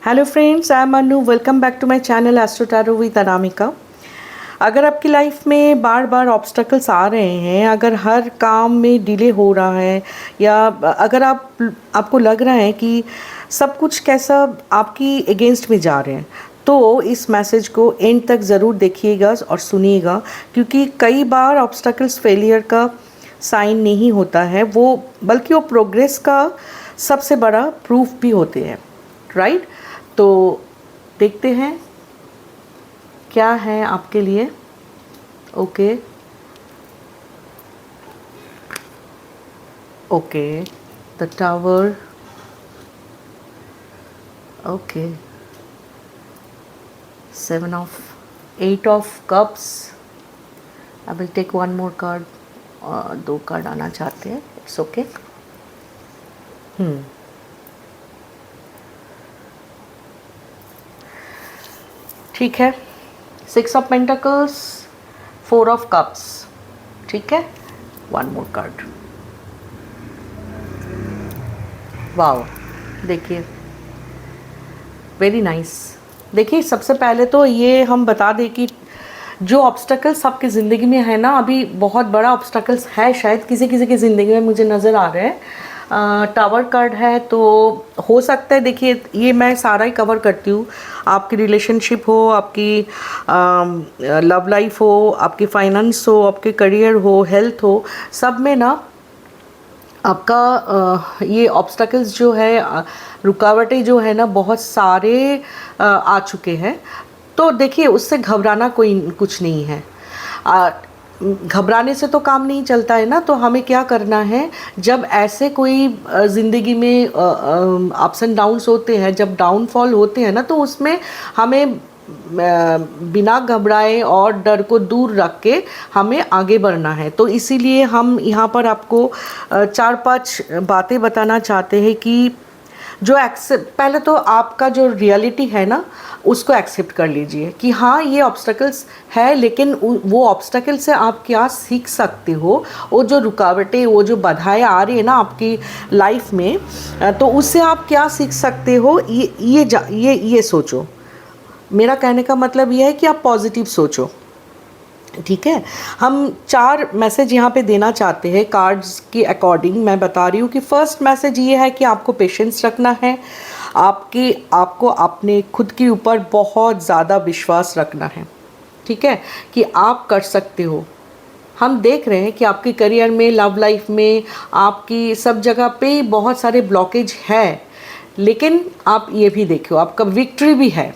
Hello friends, I am Anu. Welcome back to my channel astro tarot with Anamika. अगर आपकी life में बार बार ऑब्स्टकल्स आ रहे हैं, अगर हर काम में डिले हो रहा है, या अगर आपको लग रहा है कि सब कुछ कैसा आपकी अगेंस्ट में जा रहे हैं, तो इस मैसेज को एंड तक ज़रूर देखिएगा और सुनिएगा, क्योंकि कई बार ऑब्स्टकल्स फेलियर का साइन नहीं होता है, वो बल्कि वो प्रोग्रेस का सबसे बड़ा प्रूफ भी होते हैं, राइट। तो देखते हैं क्या है आपके लिए। Okay okay, the tower. Okay, 8 of cups. I will take one more card. 2 card आना चाहते हैं, इट्स ओके। ठीक है, 6 ऑफ पेंटिकल्स, 4 ऑफ कप्स। ठीक है, वन मोर कार्ड। वाओ, देखिए, वेरी नाइस। देखिए, सबसे पहले तो ये हम बता दें कि जो ऑब्स्टकल्स आपकी ज़िंदगी में है ना, अभी बहुत बड़ा ऑब्स्टकल्स है, शायद किसी किसी की ज़िंदगी में मुझे नज़र आ रहे हैं। टावर कार्ड है, तो हो सकता है, देखिए ये मैं सारा ही कवर करती हूँ। आपकी रिलेशनशिप हो, आपकी लव लाइफ हो, आपकी फाइनेंस हो, आपके करियर हो, हेल्थ हो, सब में ना आपका ये ऑब्स्टकल्स जो है, रुकावटें जो है ना, बहुत सारे आ चुके हैं। तो देखिए, उससे घबराना कोई कुछ नहीं है। घबराने से तो काम नहीं चलता है ना। तो हमें क्या करना है, जब ऐसे कोई ज़िंदगी में अप्स एंड डाउन्स होते हैं, जब डाउनफॉल होते हैं ना, तो उसमें हमें बिना घबराए और डर को दूर रख के हमें आगे बढ़ना है। तो इसीलिए हम यहाँ पर आपको 4-5 बातें बताना चाहते हैं कि जो एक्सेप्ट, पहले तो आपका जो रियलिटी है ना, उसको एक्सेप्ट कर लीजिए कि हाँ, ये ऑब्स्टकल्स है, लेकिन वो ऑब्स्टकल से आप क्या सीख सकते हो, वो जो रुकावटें, वो जो बाधाएं आ रही है ना आपकी लाइफ में, तो उससे आप क्या सीख सकते हो, ये सोचो। मेरा कहने का मतलब ये है कि आप पॉजिटिव सोचो। ठीक है, हम 4 मैसेज यहाँ पे देना चाहते हैं कार्ड्स के अकॉर्डिंग। मैं बता रही हूँ कि फर्स्ट मैसेज ये है कि आपको पेशेंस रखना है, आपको अपने खुद के ऊपर बहुत ज़्यादा विश्वास रखना है। ठीक है, कि आप कर सकते हो। हम देख रहे हैं कि आपके करियर में, लव लाइफ में, आपकी सब जगह पे बहुत सारे ब्लॉकेज है, लेकिन आप ये भी देखो, आपका विक्ट्री भी है।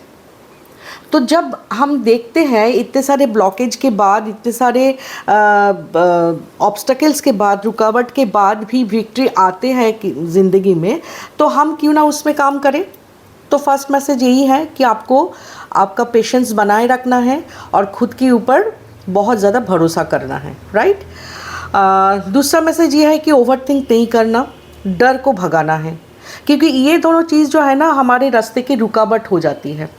तो जब हम देखते हैं इतने सारे ब्लॉकेज के बाद, इतने सारे ऑब्स्टकल्स के बाद, रुकावट के बाद भी विक्ट्री आते हैं ज़िंदगी में, तो हम क्यों ना उसमें काम करें। तो फर्स्ट मैसेज यही है कि आपको आपका पेशेंस बनाए रखना है और खुद के ऊपर बहुत ज़्यादा भरोसा करना है, राइट। दूसरा मैसेज ये है कि ओवरथिंक नहीं करना, डर को भगाना है, क्योंकि ये दोनों चीज़ जो है ना, हमारे रास्ते की रुकावट हो जाती है।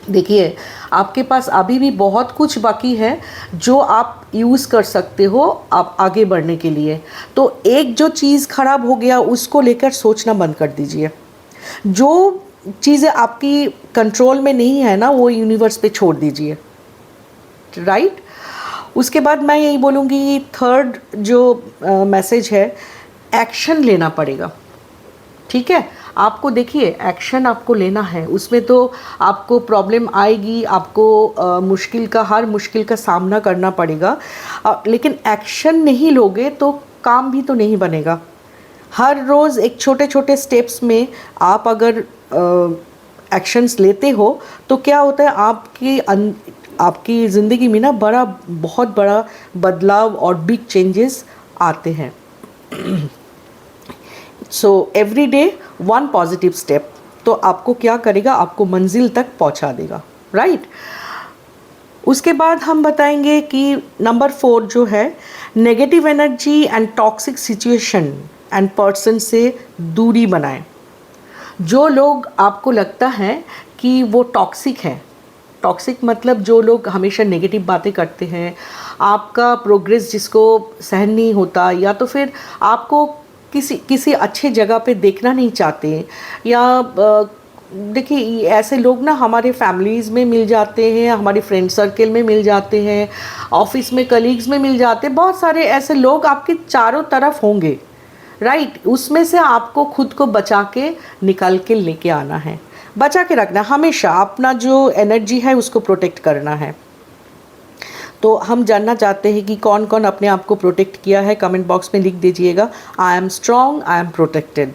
देखिए, आपके पास अभी भी बहुत कुछ बाकी है जो आप यूज़ कर सकते हो आप आगे बढ़ने के लिए। तो एक जो चीज़ ख़राब हो गया, उसको लेकर सोचना बंद कर दीजिए। जो चीज़ें आपकी कंट्रोल में नहीं है ना, वो यूनिवर्स पे छोड़ दीजिए, राइट। उसके बाद मैं यही बोलूँगी, थर्ड जो मैसेज है, एक्शन लेना पड़ेगा। ठीक है, आपको देखिए, एक्शन आपको लेना है। उसमें तो आपको प्रॉब्लम आएगी, आपको हर मुश्किल का सामना करना पड़ेगा, लेकिन एक्शन नहीं लोगे तो काम भी तो नहीं बनेगा। हर रोज़ एक छोटे छोटे स्टेप्स में आप अगर एक्शंस लेते हो, तो क्या होता है, आपकी ज़िंदगी में ना बहुत बड़ा बदलाव और बिग चेंजेस आते हैं। So every day 1 positive step, तो आपको क्या करेगा, आपको मंजिल तक पहुंचा देगा, राइट। उसके बाद हम बताएंगे कि नंबर 4 जो है, negative energy and toxic situation and person से दूरी बनाएं। जो लोग आपको लगता है कि वो टॉक्सिक है, टॉक्सिक मतलब जो लोग हमेशा नेगेटिव बातें करते हैं, आपका प्रोग्रेस जिसको सहन नहीं होता, या तो फिर आपको किसी अच्छे जगह पे देखना नहीं चाहते, या देखिए ऐसे लोग ना हमारे फैमिलीज़ में मिल जाते हैं, हमारे फ्रेंड सर्कल में मिल जाते हैं, ऑफिस में कलीग्स में मिल जाते हैं, बहुत सारे ऐसे लोग आपके चारों तरफ होंगे, राइट। उसमें से आपको खुद को बचा के निकाल के लेके आना है, बचा के रखना, हमेशा अपना जो एनर्जी है उसको प्रोटेक्ट करना है। तो हम जानना चाहते हैं कि कौन कौन अपने आप को प्रोटेक्ट किया है, कमेंट बॉक्स में लिख दीजिएगा। I am strong, I am protected.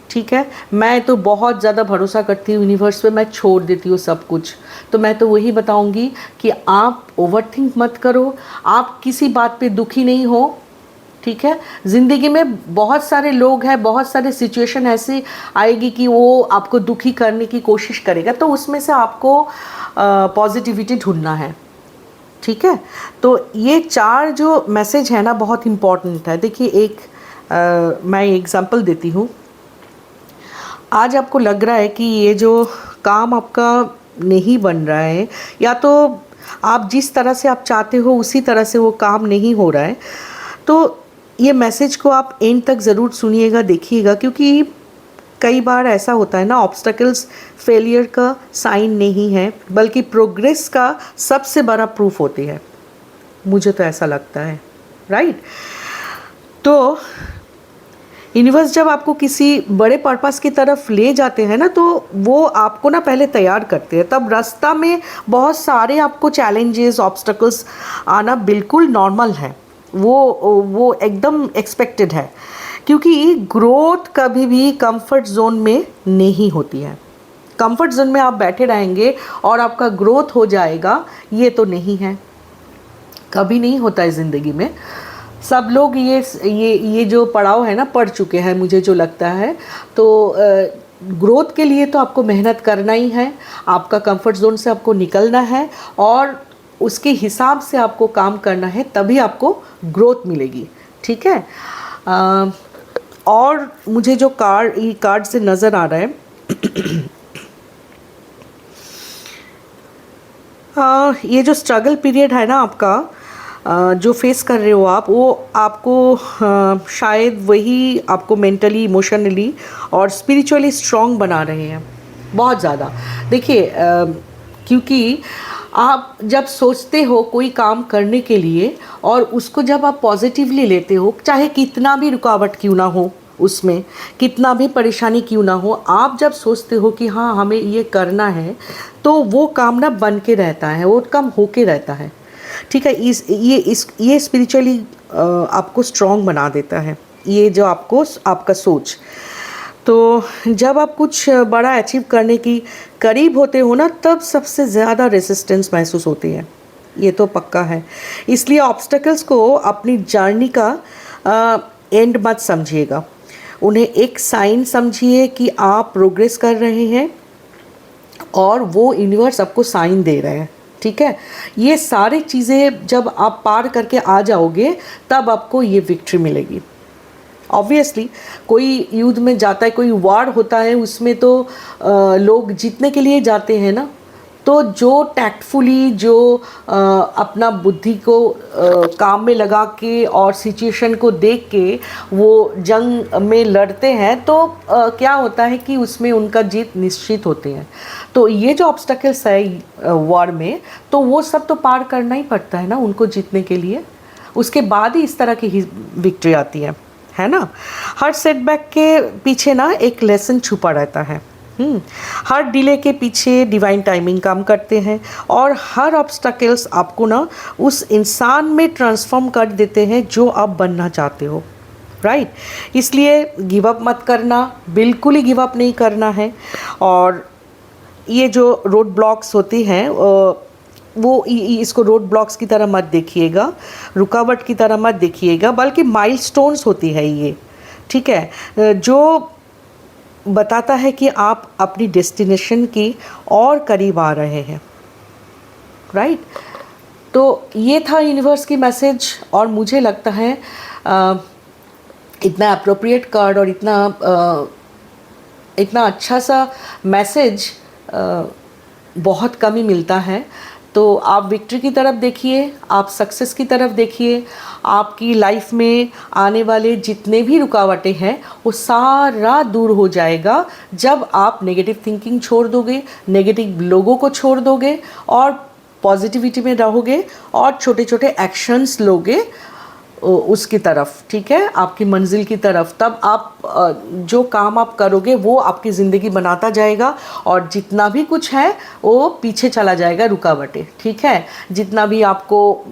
ठीक है, मैं तो बहुत ज़्यादा भरोसा करती हूँ यूनिवर्स पे, मैं छोड़ देती हूँ सब कुछ। तो मैं तो वही बताऊँगी कि आप ओवरथिंक मत करो, आप किसी बात पे दुखी नहीं हो। ठीक है, ज़िंदगी में बहुत सारे लोग हैं, बहुत सारे सिचुएशन ऐसी आएगी कि वो आपको दुखी करने की कोशिश करेगा, तो उसमें से आपको पॉजिटिविटी ढूंढना है। ठीक है, तो ये 4 जो मैसेज है ना बहुत इम्पॉर्टेंट है। देखिए मैं एग्जांपल देती हूँ। आज आपको लग रहा है कि ये जो काम आपका नहीं बन रहा है, या तो आप जिस तरह से आप चाहते हो उसी तरह से वो काम नहीं हो रहा है, तो ये मैसेज को आप एंड तक ज़रूर सुनिएगा, देखिएगा, क्योंकि कई बार ऐसा होता है ना, ऑब्स्टकल्स फेलियर का साइन नहीं है बल्कि प्रोग्रेस का सबसे बड़ा प्रूफ होती है, मुझे तो ऐसा लगता है, राइट। तो यूनिवर्स जब आपको किसी बड़े पर्पस की तरफ ले जाते हैं ना, तो वो आपको ना पहले तैयार करते हैं। तब रास्ता में बहुत सारे आपको चैलेंजेस, ऑब्स्टकल्स आना बिल्कुल नॉर्मल है, वो एकदम एक्सपेक्टेड है, क्योंकि ग्रोथ कभी भी कंफर्ट जोन में नहीं होती है। कंफर्ट जोन में आप बैठे रहेंगे और आपका ग्रोथ हो जाएगा, ये तो नहीं है, कभी नहीं होता है ज़िंदगी में। सब लोग ये जो पड़ाव है ना पढ़ चुके हैं, मुझे जो लगता है। तो ग्रोथ के लिए तो आपको मेहनत करना ही है, आपका कंफर्ट जोन से आपको निकलना है और उसके हिसाब से आपको काम करना है, तभी आपको ग्रोथ मिलेगी। ठीक है, और मुझे जो कार्ड से नज़र आ रहा है ये जो स्ट्रगल पीरियड है ना आपका, जो फेस कर रहे हो आप, वो आपको शायद वही आपको मेंटली, इमोशनली और स्पिरिचुअली स्ट्रॉन्ग बना रहे हैं बहुत ज़्यादा। देखिए क्योंकि आप जब सोचते हो कोई काम करने के लिए और उसको जब आप पॉजिटिवली लेते हो, चाहे कितना भी रुकावट क्यों ना हो, उसमें कितना भी परेशानी क्यों ना हो, आप जब सोचते हो कि हाँ हमें ये करना है, तो वो काम ना बन के रहता है, वो काम होके रहता है। ठीक है, ये स्पिरिचुअली आपको स्ट्रॉन्ग बना देता है, ये जो आपका सोच। तो जब आप कुछ बड़ा अचीव करने की करीब होते हो ना, तब सबसे ज़्यादा रेजिस्टेंस महसूस होती है, ये तो पक्का है। इसलिए ऑब्स्टकल्स को अपनी जर्नी का एंड मत समझिएगा, उन्हें एक साइन समझिए कि आप प्रोग्रेस कर रहे हैं और वो यूनिवर्स आपको साइन दे रहे हैं। ठीक है, ये सारी चीज़ें जब आप पार करके आ जाओगे, तब आपको ये विक्ट्री मिलेगी। ऑब्वियसली कोई युद्ध में जाता है, कोई वार होता है, उसमें तो लोग जीतने के लिए जाते हैं ना, तो जो टैक्टफुली, जो अपना बुद्धि को काम में लगा के और सिचुएशन को देख के वो जंग में लड़ते हैं, तो क्या होता है कि उसमें उनका जीत निश्चित होती है। तो ये जो ऑब्स्टकल्स है वॉर में, तो वो सब तो पार करना ही पड़ता है ना उनको जीतने के लिए, उसके बाद ही इस तरह की विक्ट्री आती है ना। हर सेटबैक के पीछे ना एक लेसन छुपा रहता है। हर डिले के पीछे डिवाइन टाइमिंग काम करते हैं और हर ऑब्स्टकल्स आपको ना उस इंसान में ट्रांसफॉर्म कर देते हैं जो आप बनना चाहते हो, राइट। इसलिए गिव अप मत करना, बिल्कुल ही गिव अप नहीं करना है। और ये जो रोड ब्लॉक्स होती हैं, वो इसको रोड ब्लॉक्स की तरह मत देखिएगा, रुकावट की तरह मत देखिएगा, बल्कि माइलस्टोन्स होती है ये। ठीक है, जो बताता है कि आप अपनी डेस्टिनेशन की और करीब आ रहे हैं, राइट। तो ये था यूनिवर्स की मैसेज, और मुझे लगता है इतना अप्रोप्रिएट कार्ड और इतना अच्छा सा मैसेज बहुत कम ही मिलता है। तो आप विक्ट्री की तरफ देखिए, आप सक्सेस की तरफ देखिए। आपकी लाइफ में आने वाले जितने भी रुकावटें हैं वो सारा दूर हो जाएगा जब आप नेगेटिव थिंकिंग छोड़ दोगे, नेगेटिव लोगों को छोड़ दोगे और पॉजिटिविटी में रहोगे और छोटे छोटे एक्शंस लोगे उसकी तरफ, ठीक है, आपकी मंजिल की तरफ। तब आप जो काम आप करोगे वो आपकी ज़िंदगी बनाता जाएगा और जितना भी कुछ है वो पीछे चला जाएगा, रुकावटें, ठीक है। जितना भी आपको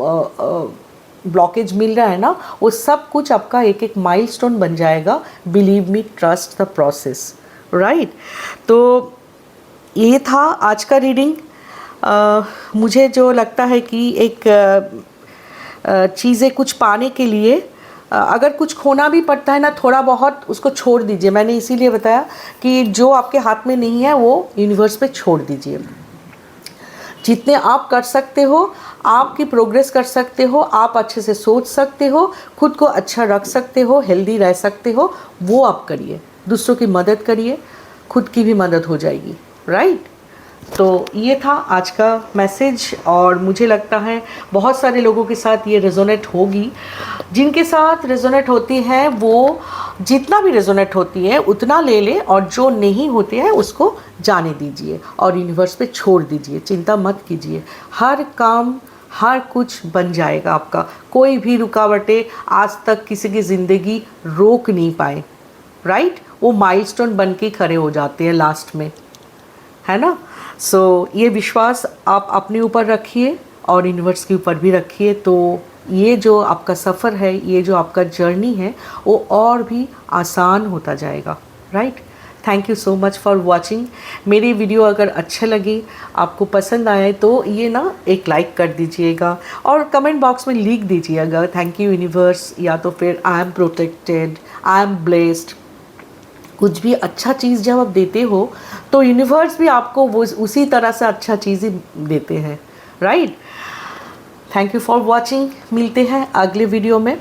ब्लॉकेज मिल रहा है ना, वो सब कुछ आपका एक एक माइलस्टोन बन जाएगा। Believe me, trust the process, right. तो ये था आज का रीडिंग। मुझे जो लगता है कि एक चीज़ें कुछ पाने के लिए अगर कुछ खोना भी पड़ता है ना, थोड़ा बहुत उसको छोड़ दीजिए। मैंने इसीलिए बताया कि जो आपके हाथ में नहीं है वो यूनिवर्स पे छोड़ दीजिए। जितने आप कर सकते हो, आपकी प्रोग्रेस कर सकते हो, आप अच्छे से सोच सकते हो, खुद को अच्छा रख सकते हो, हेल्दी रह सकते हो, वो आप करिए। दूसरों की मदद करिए, खुद की भी मदद हो जाएगी, राइट। तो ये था आज का मैसेज और मुझे लगता है बहुत सारे लोगों के साथ ये रेजोनेट होगी। जिनके साथ रेजोनेट होती है वो जितना भी रेजोनेट होती है उतना ले ले, और जो नहीं होती है उसको जाने दीजिए और यूनिवर्स पे छोड़ दीजिए। चिंता मत कीजिए, हर काम हर कुछ बन जाएगा आपका। कोई भी रुकावटें आज तक किसी की ज़िंदगी रोक नहीं पाए, राइट। वो माइलस्टोन बन के खड़े हो जाते हैं लास्ट में, है ना। सो ये विश्वास आप अपने ऊपर रखिए और यूनिवर्स के ऊपर भी रखिए। तो ये जो आपका सफ़र है, ये जो आपका जर्नी है, वो और भी आसान होता जाएगा, right. Thank you so much for watching. मेरी वीडियो अगर अच्छा लगे, आपको पसंद आए तो ये ना एक लाइक कर दीजिएगा और कमेंट बॉक्स में लिख दीजिएगा थैंक यू यूनिवर्स, या तो फिर I am protected, I am blessed. कुछ भी अच्छा चीज़ जब आप देते हो तो यूनिवर्स भी आपको वो उसी तरह से अच्छा चीज़ ही देते हैं, right. Thank you for watching. मिलते हैं अगले वीडियो में।